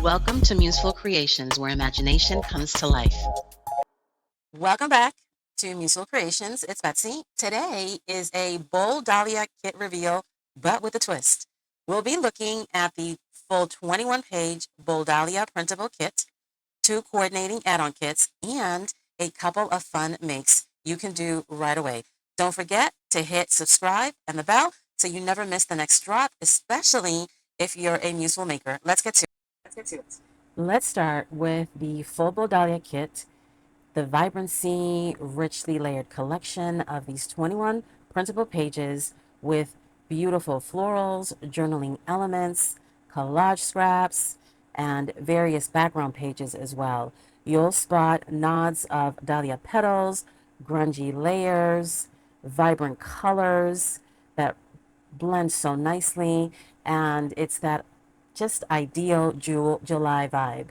Welcome to Museful Creations, where imagination comes to life. Welcome back to Museful Creations. It's Betsy. Today is a Boldahlia Kit reveal, but with a twist. We'll be looking at the full 21-page Boldahlia printable kit, 2 coordinating add-on kits, and a couple of fun makes you can do right away. Don't forget to hit subscribe and the bell so you never miss the next drop, especially if you're a Museful Maker. Let's get to it. Let's start with the full Boldahlia kit, the vibrancy, richly layered collection of these 21 printable pages with beautiful florals, journaling elements, collage scraps, and various background pages as well. You'll spot nods of dahlia petals, grungy layers, vibrant colors that blend so nicely, and it's that just ideal July vibe.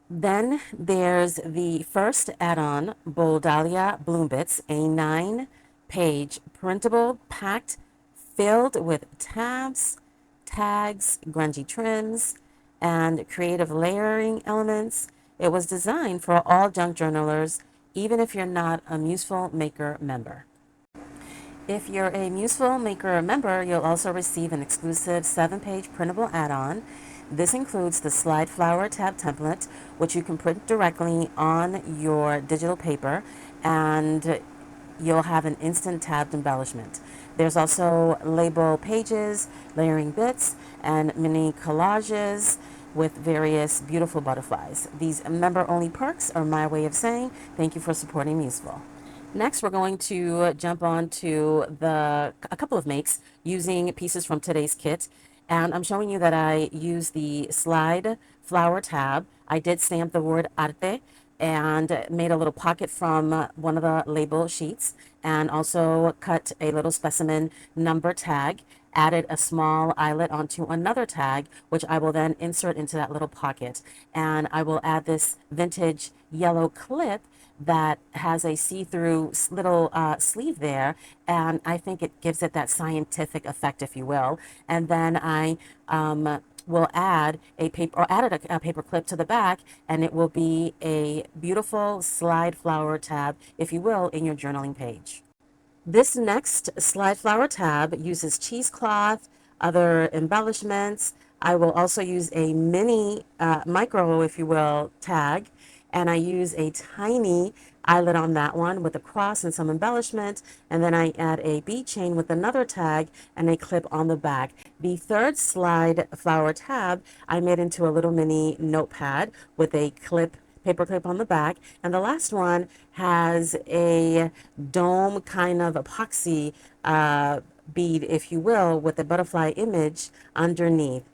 Then there's the first add-on, Boldahlia Bloom Bits, a 9-page printable packed filled with tabs, tags, grungy trims, and creative layering elements. It was designed for all junk journalers, even if you're not a Museful Maker member. If you're a Museful Maker member, you'll also receive an exclusive 7-page printable add-on. This includes the SlideFlower tab template, which you can print directly on your digital paper, and you'll have an instant tabbed embellishment. There's also label pages, layering bits, and mini collages with various beautiful butterflies. These member-only perks are my way of saying thank you for supporting Museful. Next, we're going to jump on to a couple of makes using pieces from today's kit. And I'm showing you that I use the SlideFlower tab. I did stamp the word arte and made a little pocket from one of the label sheets, and also cut a little specimen number tag, added a small eyelet onto another tag, which I will then insert into that little pocket. And I will add this vintage yellow clip that has a see-through little sleeve there, and I think it gives it that scientific effect, if you will. And then I will add a paper, or added a paper clip to the back, and it will be a beautiful SlideFlower tab, if you will, in your journaling page. This next SlideFlower tab uses cheesecloth, other embellishments. I will also use a mini micro, if you will, tag, and I use a tiny eyelet on that one with a cross and some embellishment, and then I add a bead chain with another tag and a clip on the back. The third SlideFlower tab I made into a little mini notepad with a paper clip on the back, and the last one has a dome kind of epoxy bead, if you will, with a butterfly image underneath.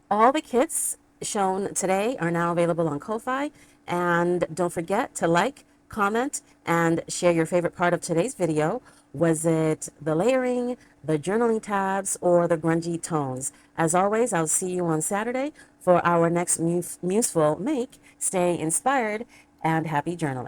All the kits shown today are now available on Ko-Fi, and don't forget to like, comment, and share your favorite part of today's video. Was it the layering, the journaling tabs, or the grungy tones? As always, I'll see you on Saturday for our next Museful Make. Stay inspired and happy journaling.